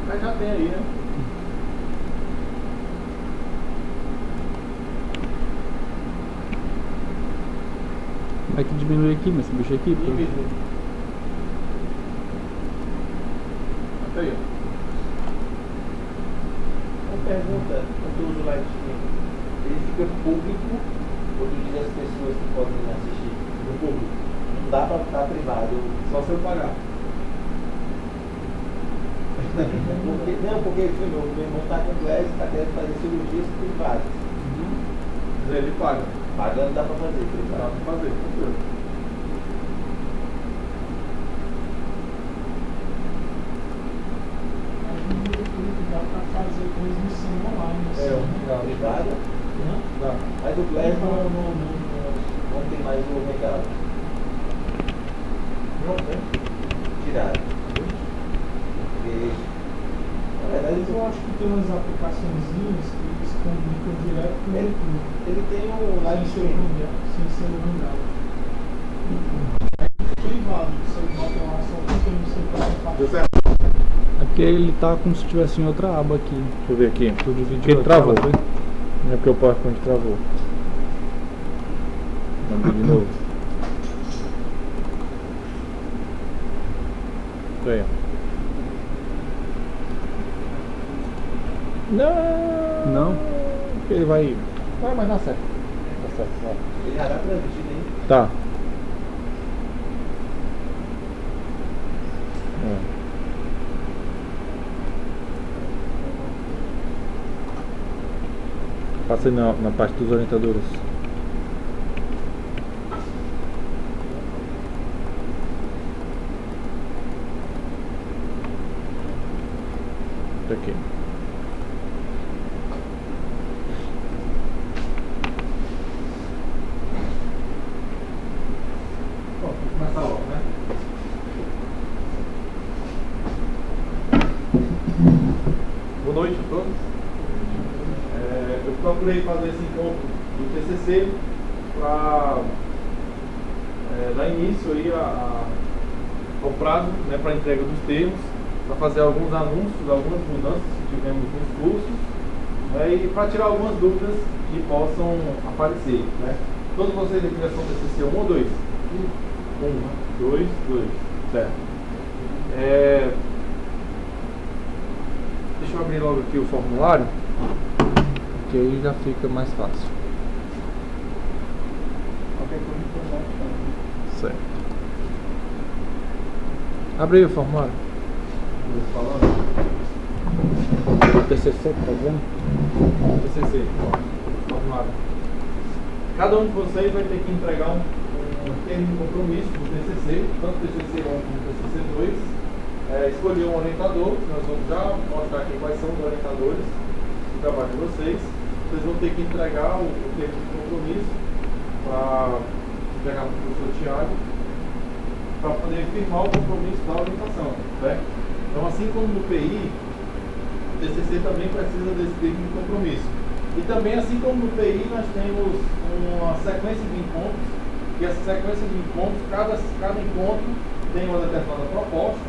Mas já tem aí, né? Como é que diminui aqui, mas esse bicho aqui? Diminui. Até aí, ó. Uma pergunta, quando eu uso o live stream, ele fica público ou tu diz as pessoas que podem assistir no público? Não dá pra ficar privado. Só se eu pagar. Porque meu irmão tá com glese, tá querendo fazer cirurgias privadas. Mas ele paga. Pagando dá pra fazer Dá privado. pra fazer, tranquilo. Dá pra fazer transmissão online. Privada. Dá. Mas o glese não tem mais o regalo. Não tem. Tiraram. Porque, na verdade, Eu acho que tem umas aplicaçõezinhas que eles comunicam direto com o YouTube. ele tem um live Sem ser stream. sem ser o hangout. É privado, você bota lá só com quem você pode Deu fazer. certo? É porque ele tá como se tivesse em outra aba aqui. Deixa eu ver aqui. Tu dividiu Porque ele a tela, travou. foi? Não é porque o PowerPoint travou. Vamos ver de novo. Isso aí, ó. Não! Não? Porque ele vai. Vai, mas dá certo. Dá certo, vai. Ele já tá transmitido aí. Tá. Passa aí na parte dos orientadores. Tá aqui. Bom, vamos começar logo, né? Boa noite a todos. Eu procurei fazer esse encontro do TCC para dar início aí ao prazo, né, para a entrega dos termos, para fazer alguns anúncios, algumas mudanças que tivemos nos cursos, né, e para tirar algumas dúvidas que possam aparecer. Né. Todos vocês aqui já são TCC 1 ou 2? 1, 2, 2, certo. Deixa eu abrir logo aqui o formulário, que aí já fica mais fácil. Qualquer coisa que eu já Certo. Abre aí o formulário. O TCC, tá vendo? TCC, ó, formulário. Cada um de vocês vai ter que entregar um termo de compromisso do TCC, tanto TCC 1 como TCC 2. Escolher um orientador, nós vamos já mostrar aqui quais são os orientadores do trabalho de vocês. Vocês vão ter que entregar o termo de compromisso para entregar para o professor Thiago, para poder firmar o compromisso da orientação. Né? Então, assim como no PI, o TCC também precisa desse termo de compromisso. E também, assim como no PI, nós temos uma sequência de encontros, e essa sequência de encontros, cada encontro tem uma determinada proposta,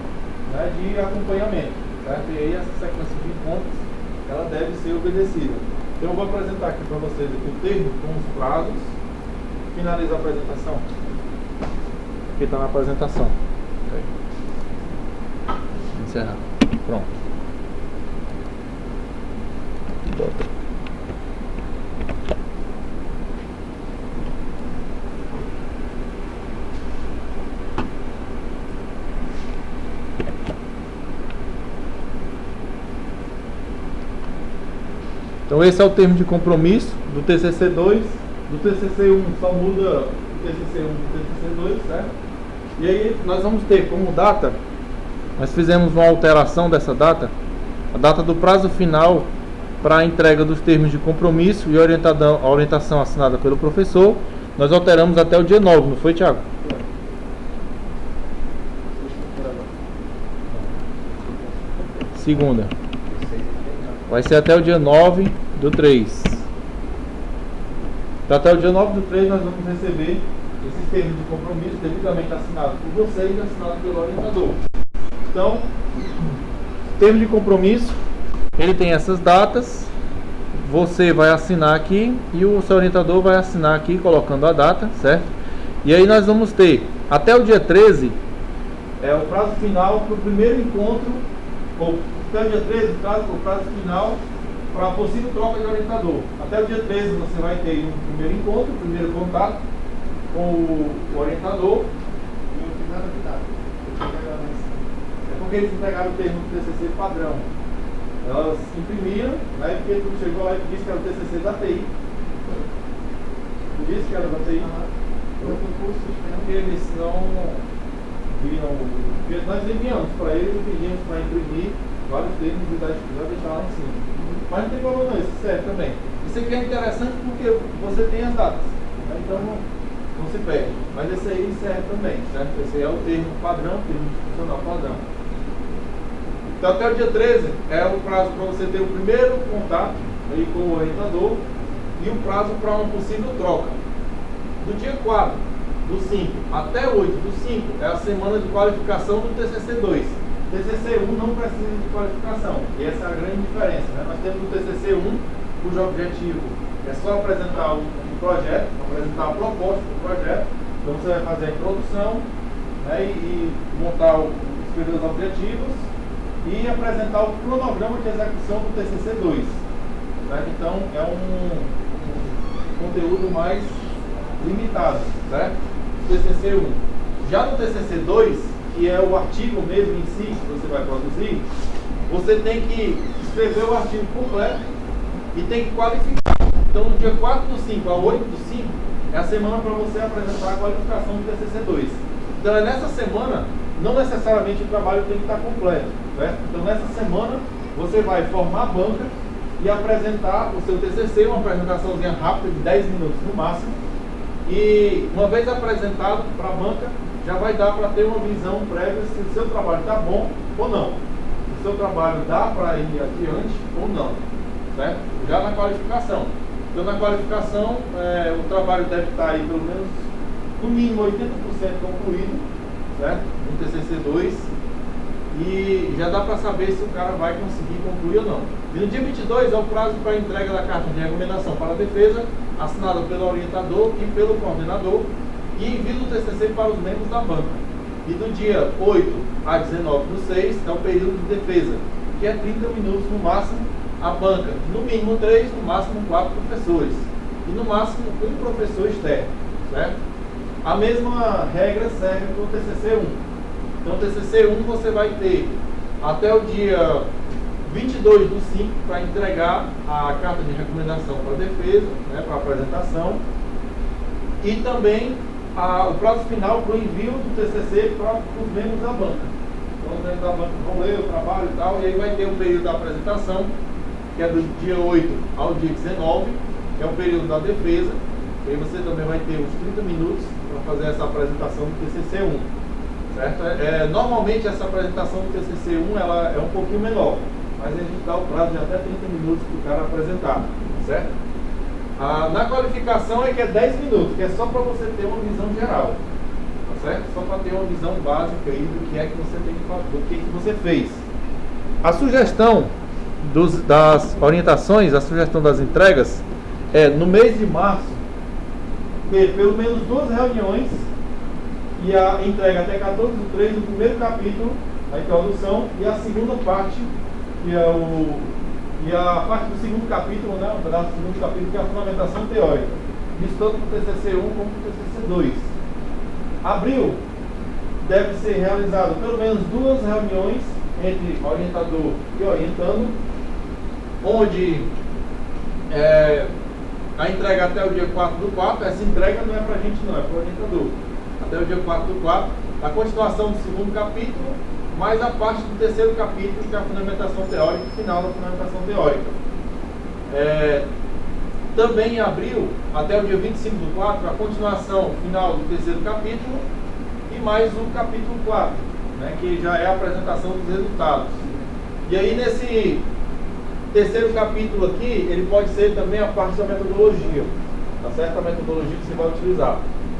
né, de acompanhamento. Certo? E aí essa sequência de encontros, ela deve ser obedecida. Então eu vou apresentar aqui para vocês aqui o termo com os prazos. Finaliza a apresentação. Aqui está na apresentação. Encerrar. Pronto. Bota. Então esse é o termo de compromisso do TCC2, do TCC1 só muda o TCC1 do TCC2, certo? E aí nós vamos ter como data, nós fizemos uma alteração dessa data, a data do prazo final para a entrega dos termos de compromisso e a orientação assinada pelo professor, nós alteramos até o dia 9, não foi, Thiago? Segunda. Vai ser até o dia 9 do 3. Então, até o dia 9 do 3 nós vamos receber esses termos de compromisso devidamente assinados por vocês e assinados pelo orientador. Então, termo de compromisso, ele tem essas datas. Você vai assinar aqui e o seu orientador vai assinar aqui colocando a data, certo? E aí nós vamos ter até o dia 13, é o prazo final para o primeiro encontro, ou até o dia 13, o prazo final para a possível troca de orientador. Até o dia 13 você vai ter um primeiro encontro, primeiro contato com o orientador. E não tem nada de data. É porque eles entregaram o termo do TCC padrão. Elas imprimiram, né, porque tu chegou lá e disse que era o TCC da TI. Tu disse que era da TI? Porque eles não viram. Porque nós enviamos para eles e pedimos para imprimir vários termos e já deixar lá em cima. Mas não tem problema não, isso serve também. Isso aqui é interessante porque você tem as datas, né? Então não se perde. Mas esse aí serve também, certo? Esse aí é o termo padrão, termo institucional padrão. Então até o dia 13 é o prazo para você ter o primeiro contato aí com o orientador e o prazo para uma possível troca. Do dia 4 do 5 até 8 do 5 é a semana de qualificação do TCC2. TCC1 não precisa de qualificação, e essa é a grande diferença, né? Nós temos o TCC1, cujo objetivo é só apresentar um projeto, apresentar a proposta do projeto. Então você vai fazer a introdução, né, e montar escrever os objetivos e apresentar o cronograma de execução do TCC2. Certo? Então é um conteúdo mais limitado, certo? TCC1. Já no TCC2, que é o artigo mesmo em si que você vai produzir, você tem que escrever o artigo completo e tem que qualificar. Então, no dia 4 do 5 a 8 do 5 é a semana para você apresentar a qualificação do TCC2. Então, é nessa semana, não necessariamente o trabalho tem que estar completo, certo? Então, nessa semana, você vai formar a banca e apresentar o seu TCC, uma apresentaçãozinha rápida de 10 minutos no máximo. E, uma vez apresentado para a banca, já vai dar para ter uma visão prévia se o seu trabalho está bom ou não. Se o seu trabalho dá para ir adiante ou não, certo? Já na qualificação. Então, na qualificação, o trabalho deve estar aí pelo menos, no mínimo, 80% concluído, certo? No TCC2. E já dá para saber se o cara vai conseguir concluir ou não. E no dia 22 é o prazo para a entrega da carta de recomendação para a defesa, assinada pelo orientador e pelo coordenador, e envio do TCC para os membros da banca. E do dia 8 a 19 do 6 é o período de defesa, que é 30 minutos no máximo, a banca, no mínimo 3, no máximo 4 professores, e no máximo 1 professor externo, certo? A mesma regra serve para o TCC1. Então, o TCC1 você vai ter até o dia 22 do 5 para entregar a carta de recomendação para a defesa, né, para a apresentação, e também o prazo final para o envio do TCC para os membros da banca. Então, os membros da banca vão ler o trabalho e tal, e aí vai ter o período da apresentação, que é do dia 8 ao dia 19, que é o período da defesa. E aí você também vai ter uns 30 minutos para fazer essa apresentação do TCC1. Certo? Normalmente essa apresentação do TCC1 ela é um pouquinho menor, mas a gente dá o prazo de até 30 minutos para o cara apresentar, certo? Na qualificação é que é 10 minutos, que é só para você ter uma visão geral, tá certo? Só para ter uma visão básica aí do que é que você tem que fazer, do que você fez. A sugestão das orientações, a sugestão das entregas é no mês de março ter pelo menos 2 reuniões e a entrega até 14 do 3 do primeiro capítulo, a introdução, e a segunda parte, que é a parte do segundo capítulo, né, um pedaço do segundo capítulo, que é a fundamentação teórica. Isso tanto para o TCC1 como para o TCC2. Abril deve ser realizado pelo menos 2 reuniões entre orientador e orientando, onde a entrega até o dia 4 do 4, essa entrega não é para a gente não, é para o orientador. Até o dia 4 do 4, a continuação do segundo capítulo, mais a parte do terceiro capítulo, que é a fundamentação teórica, o final da fundamentação teórica. Também em abril, até o dia 25 do 4, a continuação final do terceiro capítulo e mais o capítulo 4, né, que já é a apresentação dos resultados. E aí nesse terceiro capítulo aqui, ele pode ser também a parte da metodologia, tá certo? A metodologia que você vai utilizar.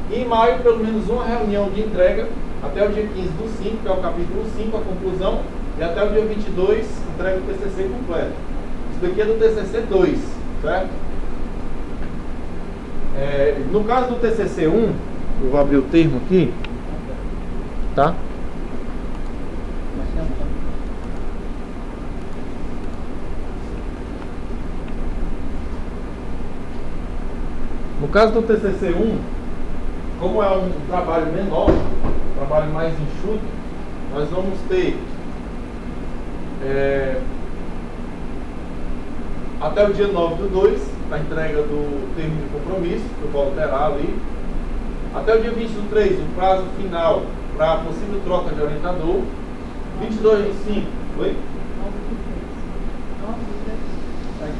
E em maio, pelo menos uma reunião de entrega, até o dia 15 do 5, que é o capítulo 5, a conclusão, E até o dia 22 entrega o TCC completo. Isso daqui é do TCC 2, certo? No caso do TCC 1, eu vou abrir o termo aqui, tá? No caso do TCC 1, como é um trabalho menor, um trabalho mais enxuto, nós vamos ter até o dia 9/2, a entrega do termo de compromisso, que eu vou alterar ali. Até o dia 20/3, o prazo final para possível troca de orientador. 22/5, oi?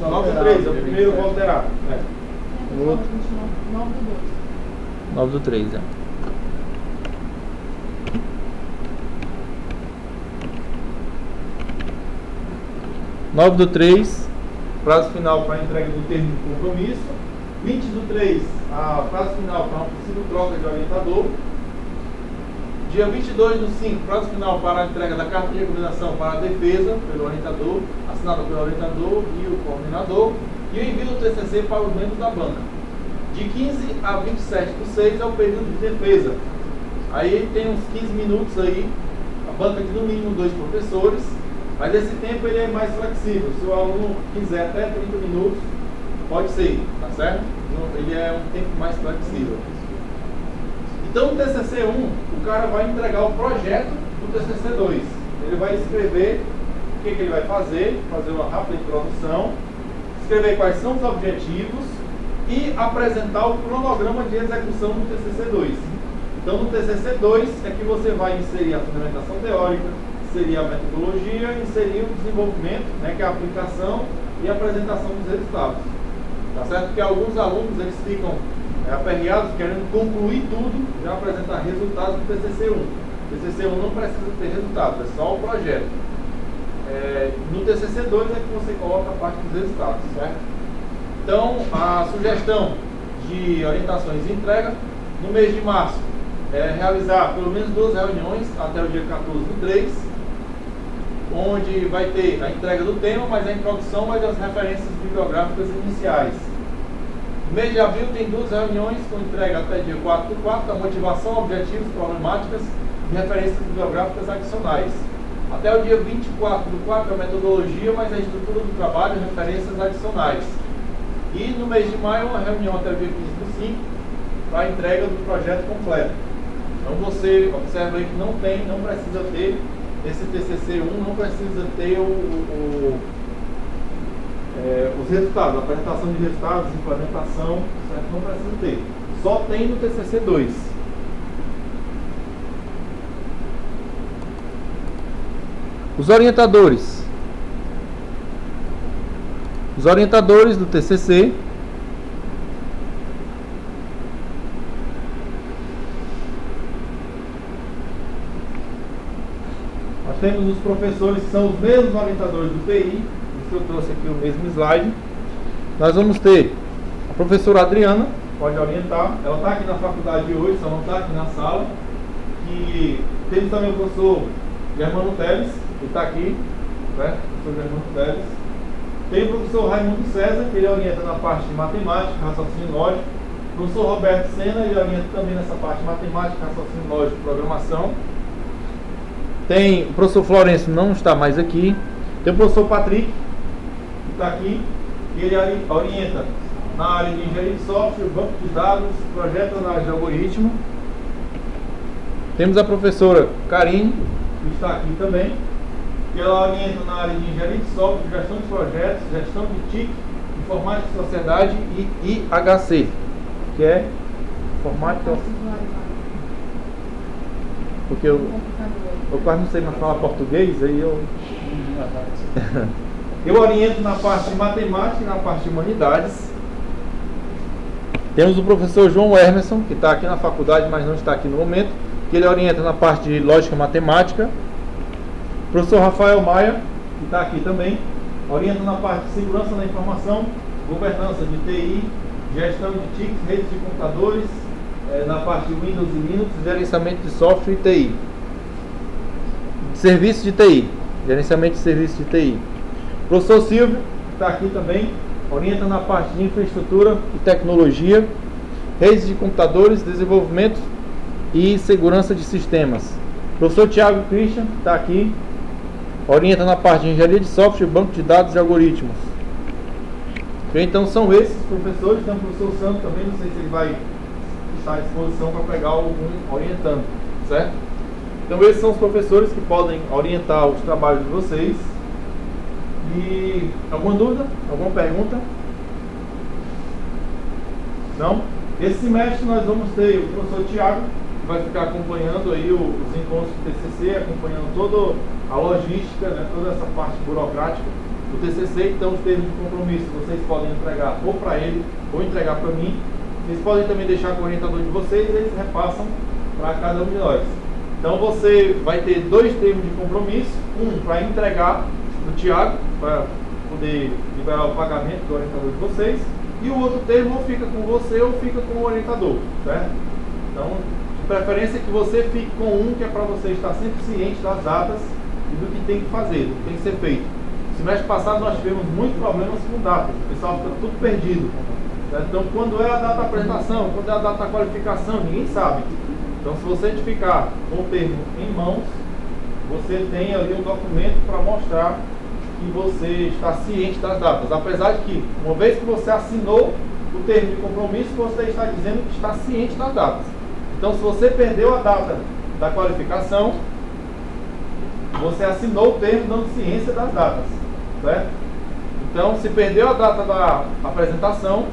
9/3, é o primeiro eu vou alterar. O outro. 9/3, é. Nove do 3, prazo final para entrega do termo de compromisso. 20/3, prazo final para uma possível troca de orientador. Dia 22/5, prazo final para a entrega da carta de recomendação para a defesa pelo orientador, assinada pelo orientador e o coordenador, e o envio do TCC para os membros da banca. De 15 a 27/6 é o período de defesa. Aí tem uns 15 minutos aí, a banca de no mínimo 2 professores, mas esse tempo ele é mais flexível. Se o aluno quiser até 30 minutos, pode ser, tá certo? Ele é um tempo mais flexível. Então, no TCC 1, o cara vai entregar o projeto do TCC 2. Ele vai escrever o que ele vai fazer uma rápida introdução, escrever quais são os objetivos e apresentar o cronograma de execução do TCC 2. Então, no TCC 2 é que você vai inserir a fundamentação teórica, inserir a metodologia, inserir o desenvolvimento, né, que é a aplicação e a apresentação dos resultados. Tá certo? Porque alguns alunos eles ficam aperreados querendo concluir tudo, já apresentar resultados do TCC 1. O TCC 1 não precisa ter resultados, é só o projeto. No TCC 2 é que você coloca a parte dos resultados, certo? Então, a sugestão de orientações e entrega, no mês de março, é realizar pelo menos 2 reuniões até o dia 14/3, onde vai ter a entrega do tema, mas a introdução vai das referências bibliográficas iniciais. No mês de abril tem 2 reuniões com entrega até dia 4/4, a motivação, objetivos, problemáticas e referências bibliográficas adicionais. Até o dia 24/4 a metodologia, mas a estrutura do trabalho e referências adicionais. E no mês de maio, uma reunião até o dia 15/5 para a entrega do projeto completo. Então você observa aí que não precisa ter esse TCC 1, não precisa ter os resultados, a apresentação de resultados, implementação, certo? Não precisa ter. Só tem no TCC 2. Os orientadores. Os orientadores do TCC nós temos os professores que são os mesmos orientadores do TI. Eu trouxe aqui o mesmo slide. Nós vamos ter a professora Adriana, pode orientar. Ela está aqui na faculdade hoje, só não está aqui na sala. E temos também o professor Germano Teles, que está aqui, né? O professor Germano Teles. Tem o professor Raimundo César, que ele orienta na parte de matemática, raciocínio lógico. O professor Roberto Sena, ele orienta também nessa parte de matemática, raciocínio lógico e programação. Tem o professor Florencio, não está mais aqui. Tem o professor Patrick, que está aqui, e ele orienta na área de engenharia de software, banco de dados, projeto de análise de algoritmo. Temos a professora Karine, que está aqui também, que ela orienta na área de engenharia de software, gestão de projetos, gestão de TIC, informática de sociedade e IHC, que é informática... Porque eu quase não sei mais falar português, aí eu... Eu oriento na parte de matemática e na parte de humanidades. Temos o professor João Emerson, que está aqui na faculdade, mas não está aqui no momento, que ele orienta na parte de lógica matemática. O professor Rafael Maia, que está aqui também, orienta na parte de segurança da informação, governança de TI, gestão de TIC, redes de computadores, na parte de Windows e Linux, gerenciamento de software e TI. Serviço de TI. gerenciamento de serviços de TI. Professor Silvio está aqui também, orienta na parte de infraestrutura e tecnologia, redes de computadores, desenvolvimento e segurança de sistemas. Professor Thiago Christian está aqui, orienta na parte de engenharia de software, banco de dados e algoritmos. Então são esses professores. Tem o professor Santo também, não sei se ele vai estar à disposição para pegar algum orientando, certo? Então esses são os professores que podem orientar os trabalhos de vocês. E alguma dúvida? Alguma pergunta? Não? Esse semestre nós vamos ter o professor Thiago, que vai ficar acompanhando aí os encontros do TCC, acompanhando toda a logística, né, toda essa parte burocrática do TCC. Então os termos de compromisso vocês podem entregar ou para ele ou entregar para mim. Vocês podem também deixar com o orientador de vocês e eles repassam para cada um de nós. Então você vai ter 2 termos de compromisso, um para entregar do Thiago, para poder liberar o pagamento do orientador de vocês, e o outro termo ou fica com você ou fica com o orientador, certo? Então, de preferência que você fique com um, que é para você estar sempre ciente das datas e do que tem que fazer, do que tem que ser feito. No semestre passado nós tivemos muitos problemas com datas, o pessoal fica tudo perdido, certo? Então, quando é a data da apresentação, quando é a data da qualificação, ninguém sabe. Então, se você ficar com o termo em mãos, você tem ali um documento para mostrar que você está ciente das datas. Apesar de que, uma vez que você assinou o termo de compromisso, você está dizendo que está ciente das datas. Então, se você perdeu a data da qualificação, você assinou o termo dando ciência das datas, certo? Então, se perdeu a data da apresentação,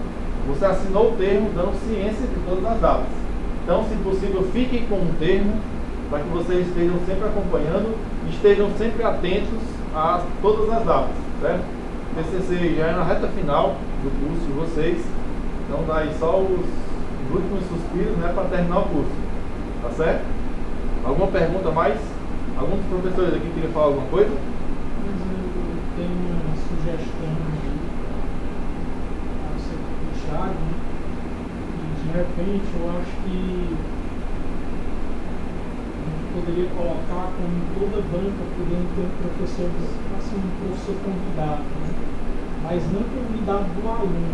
você assinou o termo dando ciência de todas as datas. Então, se possível, fiquem com um termo para que vocês estejam sempre acompanhando e estejam sempre atentos a todas as datas, certo? O TCC já é na reta final do curso de vocês, então dá aí só os últimos suspiros, né, para terminar o curso, tá certo? Alguma pergunta mais? Algum dos professores aqui queria falar alguma coisa? Eu tenho uma sugestão aí para você puxar, né? E de repente eu acho que poderia colocar como toda banca podendo ter um professor, assim, um professor convidado, né? Mas não convidado do aluno,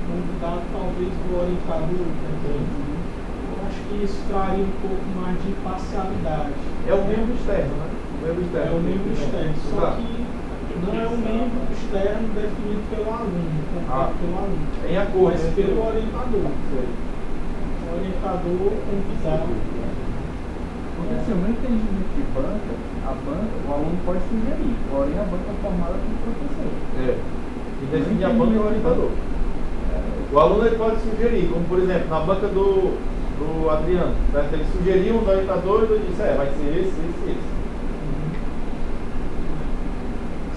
convidado talvez do orientador também. Eu acho que isso traria um pouco mais de imparcialidade. É o membro externo, né? É o membro externo, só que não é um membro externo definido pelo aluno, convidado pelo aluno, em acordo, mas pelo orientador. O orientador convidado. Porque assim, o meu entendimento de banca, o aluno pode sugerir, porém a banca é formada pelo professor. E define a banca é o orientador. O aluno ele pode sugerir, como por exemplo, na banca do Adriano, certo? Ele sugeriu um orientador e ele disse, vai ser esse.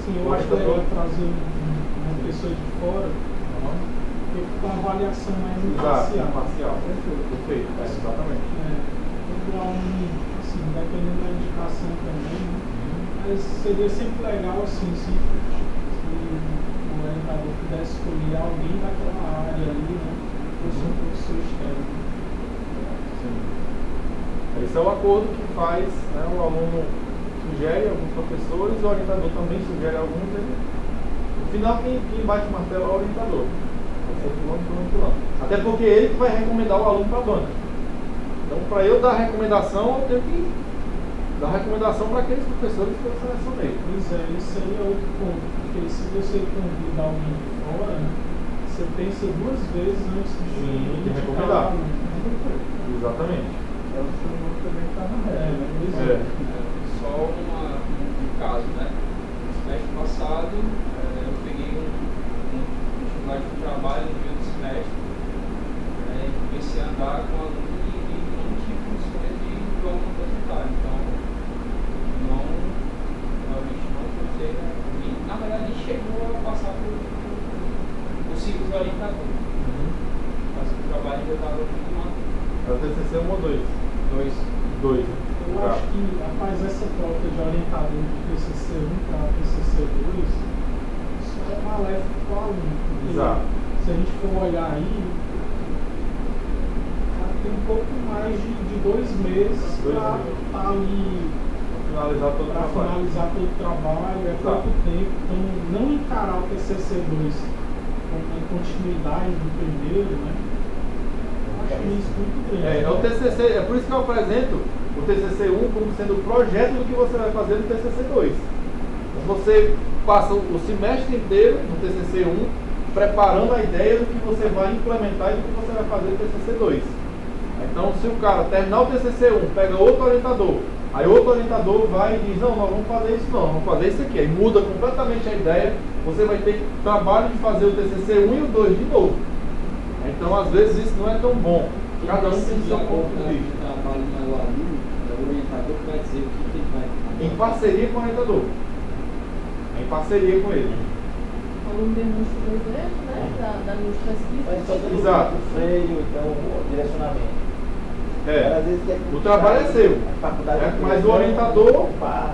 Sim, eu acho que é trazer uma pessoa de fora, porque com a avaliação mais imparcial. Perfeito, exatamente. O aluno, assim, dependendo da indicação também, né? Mas seria sempre legal, assim, se o orientador pudesse escolher alguém daquela área ali, né? Fosse um professor externo. Sim. Esse é o acordo que faz, né? O aluno sugere alguns professores, o orientador também sugere alguns. No final, quem bate o martelo é o orientador. Até porque ele que vai recomendar o aluno para a banca. Então, para eu dar recomendação, eu tenho que dar recomendação para aqueles professores que eu selecionei. Pois é, isso aí é outro ponto, porque se você convida alguém de fora, você pensa 2 vezes antes de recomendar. Exatamente. É o seu nome também está na reta. Só um caso, né? No semestre passado, eu peguei um atividade de trabalho no meio do semestre, e comecei a andar com alunos e não tive condições de o aluno apresentar. Então, realmente não foi, e na verdade chegou a passar por ciclo de orientador. Mas o trabalho ainda estava muito mal. É o TCC 1 ou 2? 2. Eu acho que, rapaz, essa troca de orientador de TCC 1 para TCC 2, isso é maléfico para o aluno. Exato. Se a gente for olhar aí, tem um pouco mais de 2 meses para estar ali finalizar todo o para trabalho. finalizar todo o trabalho, é pouco tempo. Então, não encarar o TCC2 como uma continuidade do primeiro, né? Eu acho isso muito grande. O TCC, é por isso que eu apresento o TCC1 como sendo o projeto do que você vai fazer no TCC2. Você passa o semestre inteiro no TCC1 preparando a ideia do que você vai implementar e do que você vai fazer no TCC2. Então, se o cara terminar o TCC1, pega outro orientador, aí outro orientador vai e diz, não, nós vamos fazer isso não, vamos fazer isso aqui. Aí muda completamente a ideia, você vai ter trabalho de fazer o TCC1 e o 2 de novo. Então, às vezes, isso não é tão bom. Cada um tem seu ponto de vista. O trabalho não é o aluno, é o orientador que vai dizer o que ele vai fazer. Em parceria com o orientador. Em parceria com ele. O aluno demonstra o desejo, né? Da minha pesquisa. Mas só tem Exato. o freio, então o direcionamento. Mas, às vezes, O trabalho é seu. A faculdade Mas o orientador,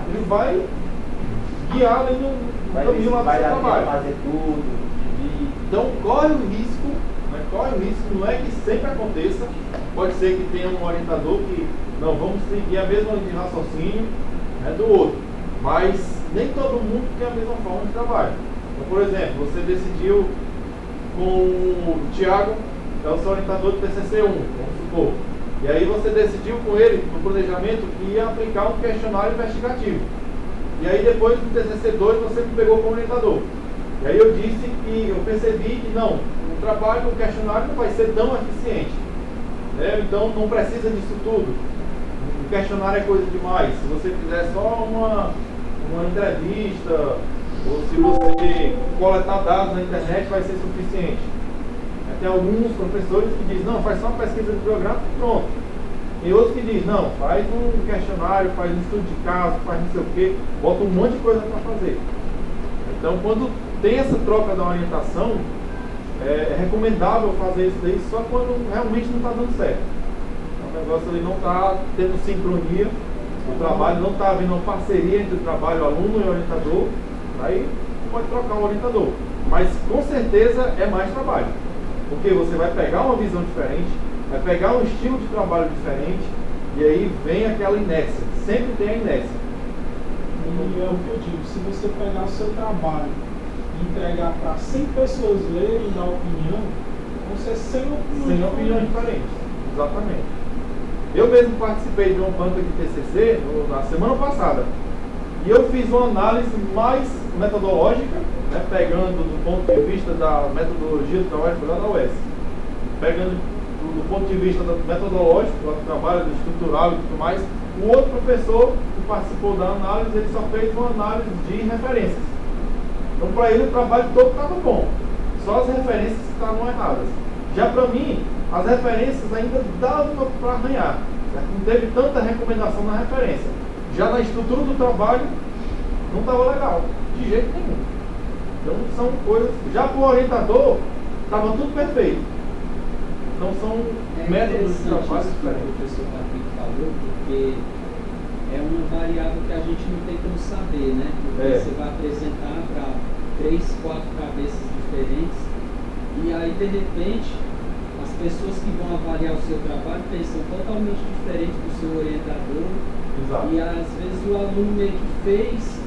ele vai guiar ali no caminho lá do seu trabalho. fazer tudo, dividir. Então corre o risco, né? Corre o risco, não é que sempre aconteça. Pode ser que tenha um orientador que não, vamos seguir a mesma linha de raciocínio, né, do outro. Mas nem todo mundo tem a mesma forma de trabalho. Então, por exemplo, você decidiu com o Thiago, que é o seu orientador do TCC1, vamos supor. E aí você decidiu com ele, no planejamento, que ia aplicar um questionário investigativo. E aí depois do TCC2 você me pegou como orientador. E aí eu disse que eu percebi que não, o trabalho, o questionário não vai ser tão eficiente. Né? Então não precisa disso tudo. O questionário é coisa demais. Se você fizer só uma entrevista, ou se você coletar dados na internet, vai ser suficiente. Tem alguns professores que dizem, não, faz só uma pesquisa de programa e pronto. Tem outros que dizem, não, faz um questionário, faz um estudo de caso, faz não sei o quê, bota um monte de coisa para fazer. Então, quando tem essa troca da orientação, é recomendável fazer isso daí só quando realmente não está dando certo. O negócio ali não está tendo sincronia, o trabalho não está havendo uma parceria entre o trabalho, o aluno e o orientador, aí pode trocar o orientador. Mas com certeza é mais trabalho. Porque você vai pegar uma visão diferente, vai pegar um estilo de trabalho diferente, e aí vem aquela inércia. Sempre tem a inércia. E é o que eu digo, se você pegar o seu trabalho e entregar para 100 pessoas lerem e dar opinião, vão ser 100 opiniões. 100 opiniões diferentes. Exatamente. Eu mesmo participei de uma banca de TCC na semana passada. E eu fiz uma análise mais metodológica, né, pegando do ponto de vista da metodologia do trabalho da UES. Pegando do ponto de vista metodológico, do trabalho do estrutural e tudo mais, o outro professor que participou da análise, ele só fez uma análise de referências. Então, para ele, o trabalho todo estava bom. Só as referências estavam erradas. Já para mim, as referências ainda davam para arranhar. Certo? Não teve tanta recomendação na referência. Já na estrutura do trabalho, não estava legal. De jeito nenhum. Então, são coisas... Já para o orientador, estava tudo perfeito. Então, são métodos de trabalho diferentes. O professor Patrick falou, porque é uma variável que a gente não tem como saber, né? Porque você vai apresentar para 3, 4 cabeças diferentes e aí, de repente, as pessoas que vão avaliar o seu trabalho pensam totalmente diferente do seu orientador. Exato. E às vezes o aluno meio que fez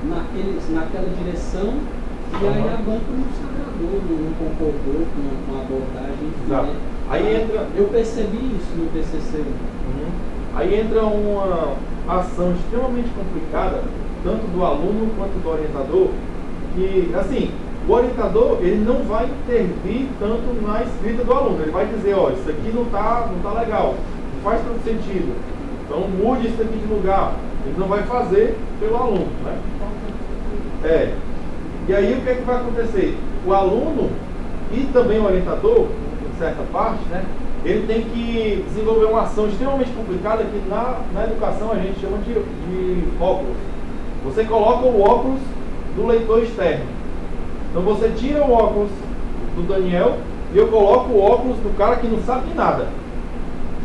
naquela direção e aí a banca não se agradou, não concordou com a abordagem. Exato. Né? Aí entra... Eu percebi isso no TCC. Aí entra uma ação extremamente complicada, tanto do aluno quanto do orientador, que, assim, o orientador, ele não vai intervir tanto na escrita do aluno. Ele vai dizer, ó, isso aqui não tá legal, não faz tanto sentido, então mude isso aqui de lugar. Ele não vai fazer pelo aluno, né? E aí o que é que vai acontecer? O aluno e também o orientador, em certa parte, né, ele tem que desenvolver uma ação extremamente complicada que na educação a gente chama de óculos. Você coloca o óculos do leitor externo. Então você tira o óculos do Daniel e eu coloco o óculos do cara que não sabe de nada.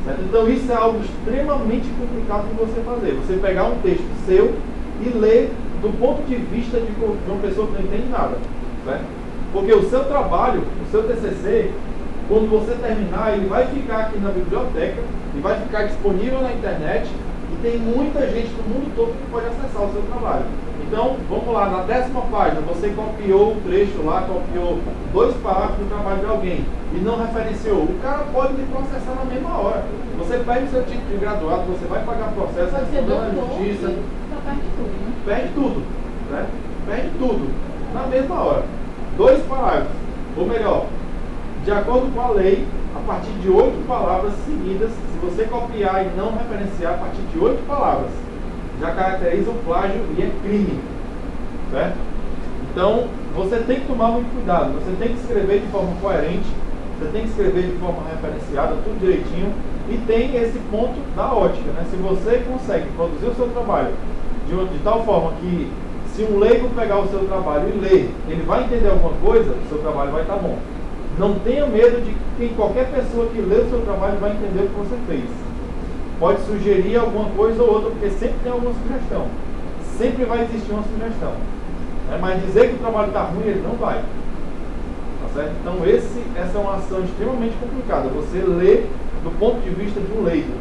Certo? Então isso é algo extremamente complicado de você fazer. Você pegar um texto seu e ler do ponto de vista de uma pessoa que não entende nada. Certo? Porque o seu trabalho, o seu TCC, quando você terminar, ele vai ficar aqui na biblioteca e vai ficar disponível na internet E tem muita gente do mundo todo que pode acessar o seu trabalho. Então, vamos lá, na 10ª página, você copiou o trecho lá, copiou 2 parágrafos do trabalho de alguém e não referenciou. O cara pode lhe processar na mesma hora. Você perde o seu título de graduado, você vai pagar processo, Pode ser na doutor justiça. e só perde tudo, né? Perde tudo, né? Perde tudo, na mesma hora. 2 parágrafos, ou melhor, de acordo com a lei, a partir de 8 palavras seguidas, se você copiar e não referenciar a partir de 8 palavras, já caracteriza o plágio e é crime, certo? Então, você tem que tomar muito cuidado, você tem que escrever de forma coerente, você tem que escrever de forma referenciada, tudo direitinho, e tem esse ponto da ótica, né? Se você consegue produzir o seu trabalho de tal forma que, se um leigo pegar o seu trabalho e ler, ele vai entender alguma coisa, o seu trabalho vai estar bom. Não tenha medo de que qualquer pessoa que lê o seu trabalho vai entender o que você fez. Pode sugerir alguma coisa ou outra, porque sempre tem alguma sugestão. Sempre vai existir uma sugestão. Mas dizer que o trabalho está ruim, ele não vai. Tá certo? Então essa é uma ação extremamente complicada. Você lê do ponto de vista de um leigo.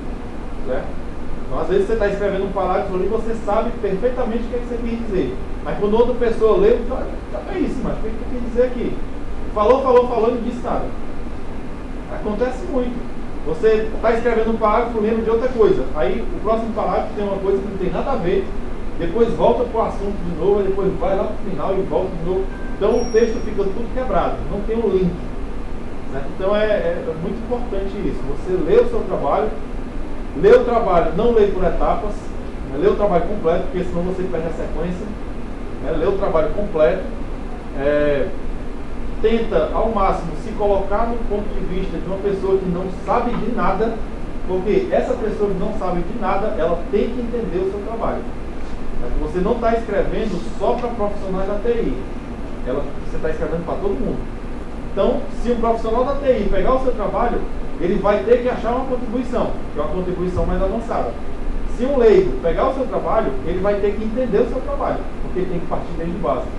Certo? Então, às vezes você está escrevendo um parágrafo ali e você sabe perfeitamente o que você quis dizer. Mas quando outra pessoa lê, você fala, é isso, mas o que eu quis dizer aqui? Falou e não disse nada. Acontece muito. Você está escrevendo um parágrafo, lembra de outra coisa. Aí o próximo parágrafo tem uma coisa que não tem nada a ver. Depois volta para o assunto de novo, depois vai lá para o final e volta de novo. Então o texto fica tudo quebrado, não tem um link. Certo? Então é muito importante isso. Você lê o seu trabalho, lê o trabalho, não lê por etapas, lê o trabalho completo, porque senão você perde a sequência. Lê o trabalho completo. Tenta ao máximo se colocar no ponto de vista de uma pessoa que não sabe de nada, porque essa pessoa que não sabe de nada, ela tem que entender o seu trabalho. Você não está escrevendo só para profissionais da TI, você está escrevendo para todo mundo. Então, se um profissional da TI pegar o seu trabalho, ele vai ter que achar uma contribuição, que é uma contribuição mais avançada. Se um leigo pegar o seu trabalho, ele vai ter que entender o seu trabalho, porque ele tem que partir desde o básico.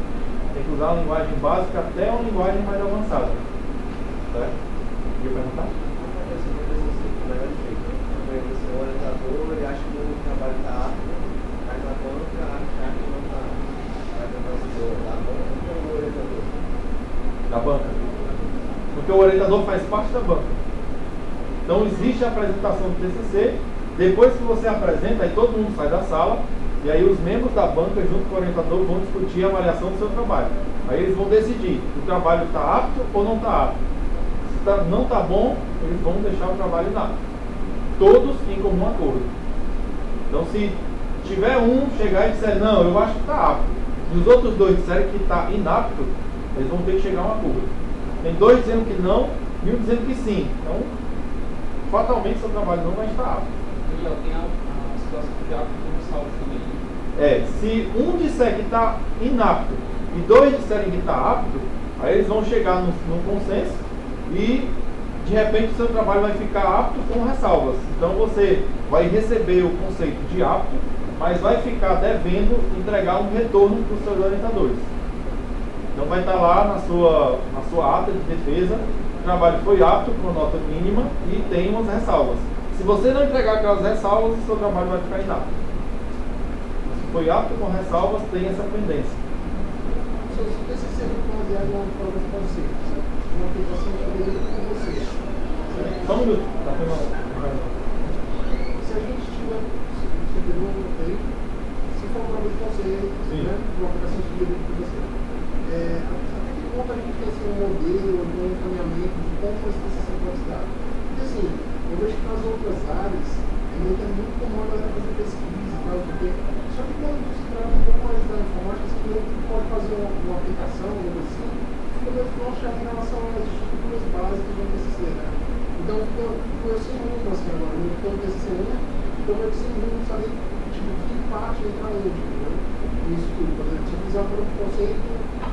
Tem que usar uma linguagem básica até uma linguagem mais avançada. Certo? Quer perguntar? Você é o orientador, ele acha que o trabalho está apto, mas na banca acha que não está. Vai tentar o da banca ou o orientador? Da banca. Porque o orientador faz parte da banca. Então existe a apresentação do TCC, depois que você apresenta, aí todo mundo sai da sala, e aí os membros da banca, junto com o orientador, vão discutir a avaliação do seu trabalho. Aí eles vão decidir se o trabalho está apto ou não está apto. Se não está bom, eles vão deixar o trabalho inapto. Todos em comum acordo. Então, se tiver um chegar e disser, não, eu acho que está apto, e os outros 2 disserem que está inapto, eles vão ter que chegar a um acordo. Tem 2 dizendo que não e um dizendo que sim. Então, fatalmente, seu trabalho não vai estar apto. E alguém a situação de apto como salvo também. Se um disser que está inapto e 2 disserem que está apto, aí eles vão chegar num consenso e de repente o seu trabalho vai ficar apto com ressalvas. Então você vai receber o conceito de apto, mas vai ficar devendo entregar um retorno para os seus orientadores. Então vai estar lá na sua ata de defesa, o trabalho foi apto com uma nota mínima e tem umas ressalvas. Se você não entregar aquelas ressalvas, o seu trabalho vai ficar inapto. Se foi apto com ressalvas, tem essa pendência. Se o TCC for baseado na prova de conceito, certo? Uma aplicação de direito com vocês. Só um minuto. Se a gente tiver, se pegou um feito, se for uma prova de conceito, né? Uma aplicação de direito com você. Até que ponto a gente tem assim, um modelo, um encaminhamento de como esse TCC pode se dar? Porque assim, eu vejo que nas outras áreas é muito comum a galera fazer pesquisa e tal, porque só que quando se trata um pouco mais da informática, você pode fazer uma aplicação, algo assim, fica meio que nossa em relação às estruturas básicas do TCC, né? Então, eu sei muito assim agora, eu estou no TCC 1, então eu preciso muito saber tipo, que parte entra onde, entendeu? Isso tudo, por exemplo, se eu fizer um conceito,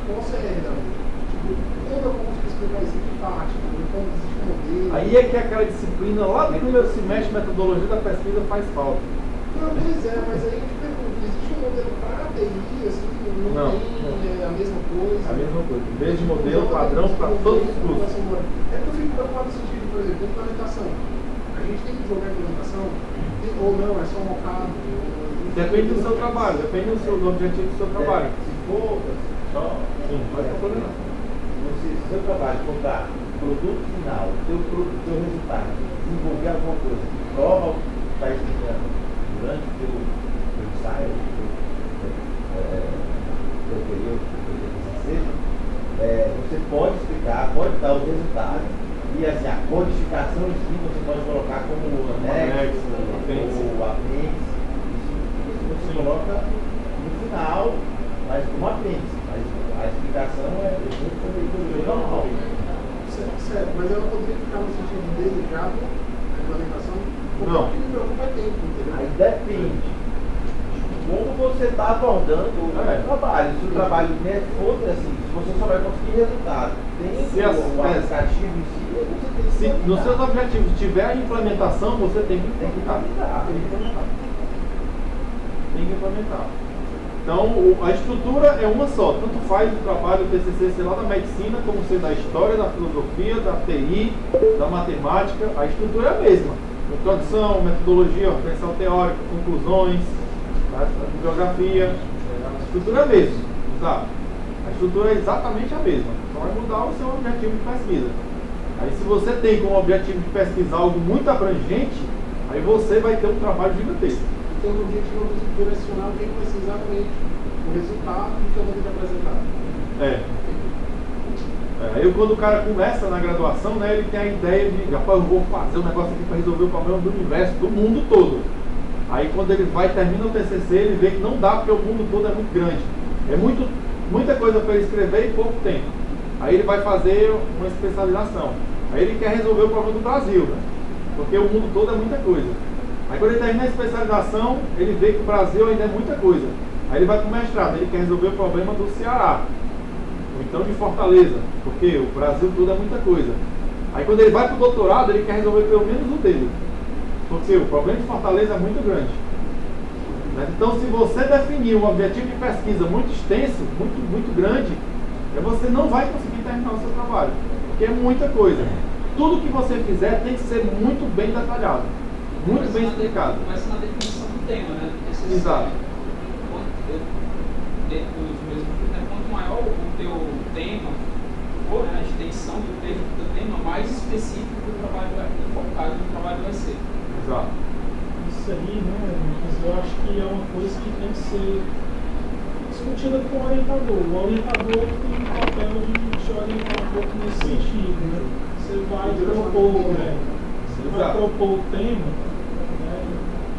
qual CR da onde? Tipo, como eu consigo explicar isso que parte, como existe um modelo? Aí é que aquela disciplina lá do primeiro semestre, metodologia da pesquisa, faz falta. Não, pois é, mas aí eu te pergunto, existe um modelo para a TI, assim, não tem a mesma coisa? A mesma coisa. Em vez de modelo, padrão para todos os cursos. É que eu fico preocupado no sentido, por exemplo, de implementação. A A gente tem que jogar a implementação ou não, é só um mockup? Depende do seu trabalho, depende do objetivo do seu trabalho. Se for, só, Sim, pode se o seu trabalho for dar produto final, seu resultado, desenvolver alguma coisa que prova o que está explicando durante o seu ensaio, seu período, você pode explicar, pode dar os resultados e assim, a codificação em si você pode colocar como anexo, ou apêndice. Isso você coloca no final, mas como apêndice. Mas a explicação é muito normal. Certo, mas eu não poderia ficar no sentido desejado a implementação? Não. Porque me preocupa tempo, entendeu? Aí depende. Como você está abordando o trabalho. Se o trabalho for assim, se você só vai conseguir resultado, tem o aplicativo em si, você tem que Se nos seus objetivos tiver a implementação, você tem que implementar. Tem que implementar. Então, a estrutura é uma só. Tanto faz o trabalho do TCC ser lá da medicina, como ser da história, da filosofia, da TI, da matemática. A estrutura é a mesma. Introdução, metodologia, referencial teórico, conclusões, a bibliografia. A estrutura é a mesma. Tá? A estrutura é exatamente a mesma. Só vai mudar o seu objetivo de pesquisa. Aí, se você tem como objetivo de pesquisar algo muito abrangente, aí você vai ter um trabalho gigantesco. Então, o objetivo é direcionar o que vai ser exatamente o resultado que eu vou ter que apresentar. Aí quando o cara começa na graduação, né, ele tem a ideia de, rapaz, eu vou fazer um negócio aqui para resolver o problema do universo, do mundo todo. Aí quando ele termina o TCC, ele vê que não dá porque o mundo todo é muito grande. É muita coisa para ele escrever e pouco tempo. Aí ele vai fazer uma especialização. Aí ele quer resolver o problema do Brasil, né? Porque o mundo todo é muita coisa. Aí quando ele termina a especialização, ele vê que o Brasil ainda é muita coisa. Aí ele vai para o mestrado, ele quer resolver o problema do Ceará. Ou então de Fortaleza, porque o Brasil todo é muita coisa. Aí quando ele vai para o doutorado, ele quer resolver pelo menos o dele. Porque o problema de Fortaleza é muito grande. Então, se você definir um objetivo de pesquisa muito extenso, muito grande, você não vai conseguir terminar o seu trabalho. Porque é muita coisa. Tudo que você fizer tem que ser muito bem detalhado. Muito bem explicado. Começa na definição do tema, né? Exato. Dentro dos mesmos, né? Quanto maior o teu tema, ou a extensão do teu tema, mais específico do trabalho vai ser, focado no trabalho vai ser. Exato. Isso aí, né, Lucas, eu acho que é uma coisa que tem que ser discutida com o orientador. O orientador tem o papel de te orientar um pouco nesse sentido, né? Você vai propor, né? Você vai propor o tema, né?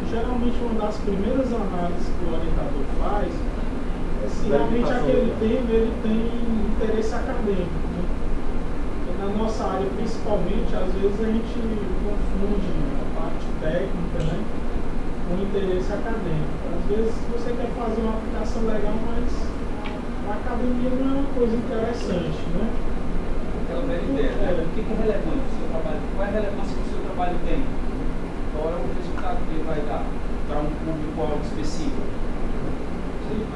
Geralmente uma das primeiras análises que o orientador faz é se realmente aquele tema ele tem interesse acadêmico, né? E na nossa área, principalmente, às vezes a gente confunde a parte técnica, né, com interesse acadêmico. Às vezes você quer fazer uma aplicação legal, mas a academia não é uma coisa interessante, né? Aquela velha ideia, né? O que é relevante o seu trabalho? Qual é a relevância que o seu trabalho tem? Qual é o resultado que ele vai dar para um público específico?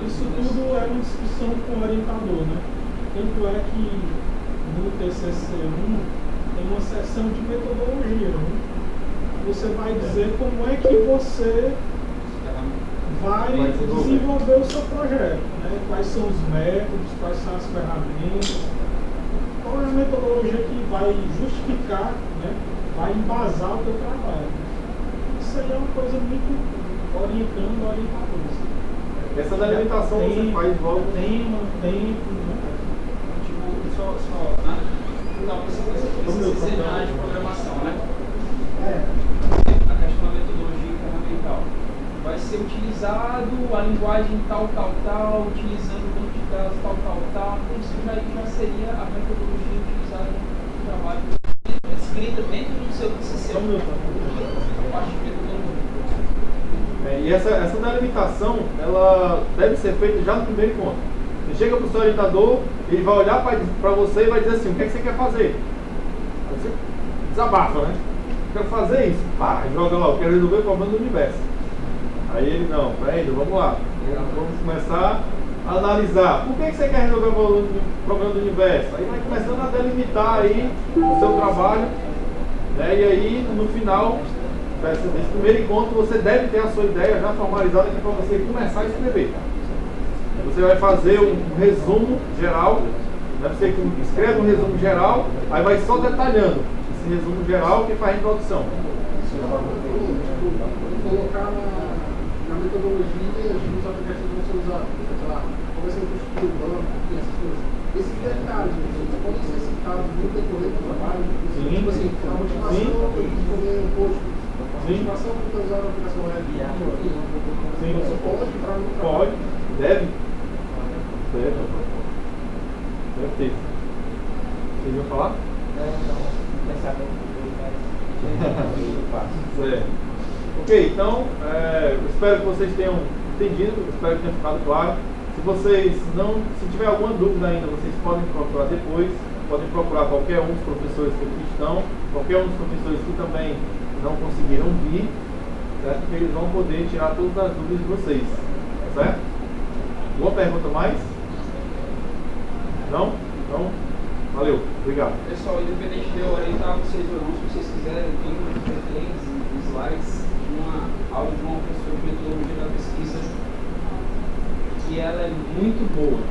Isso tudo é uma discussão com o orientador, né? Tanto é que no TCC1 tem uma seção de metodologia, né? Você vai dizer como é que você vai desenvolver o seu projeto, né? Quais são os métodos, quais são as ferramentas, qual é a metodologia que vai justificar, né? Vai embasar o teu trabalho. Isso aí é uma coisa muito orientando orientadores. Essa delimitação você faz logo. Tema, tempo, né? Esse cenário de programação, né? A questão da metodologia ferramental. Vai ser utilizado a linguagem tal, utilizando o banco de dados tal. Isso já seria a metodologia utilizada no trabalho escrita dentro do seu TCC. A parte de metodologia. E essa delimitação, ela deve ser feita já no primeiro encontro. Você chega para o seu orientador, ele vai olhar para você e vai dizer assim, o que é que você quer fazer? Aí você desabafa, né? Eu quero fazer isso. Pá, joga lá, eu quero resolver o problema do universo. Aí ele, não, peraí, vamos lá. Vamos começar a analisar. Por que você quer resolver o problema do universo? Aí vai começando a delimitar aí o seu trabalho, né? E aí, no final, Nesse primeiro encontro você deve ter a sua ideia já formalizada, que é para você começar a escrever. Você vai fazer um resumo geral, né? Você escreve um resumo geral, aí vai só detalhando esse resumo geral que faz a introdução. Colocar na metodologia, os aplicativos vão ser usados, sei lá, conversando com o estudo, essas coisas. Esses detalhes, eles podem ser citados no decorrer do trabalho. Tipo assim, a motivação para responder um post. A motivação para usar a aplicação web. Sim. Você pode entrar no trabalho. Pode, deve. Deve ter. Vocês iam falar? Não, pensamento é. Ok, então, eu espero que vocês tenham entendido, espero que tenha ficado claro. Se tiver alguma dúvida ainda, vocês podem procurar depois, podem procurar qualquer um dos professores que aqui estão, qualquer um dos professores que também não conseguiram vir, certo? Que eles vão poder tirar todas as dúvidas de vocês, certo? Boa pergunta mais? Não? Então, valeu, obrigado. Pessoal, independente de eu orientar vocês ou não, se vocês quiserem, tem umas referências, slides, áudio de uma pessoa de metodologia da pesquisa, que ela é muito boa.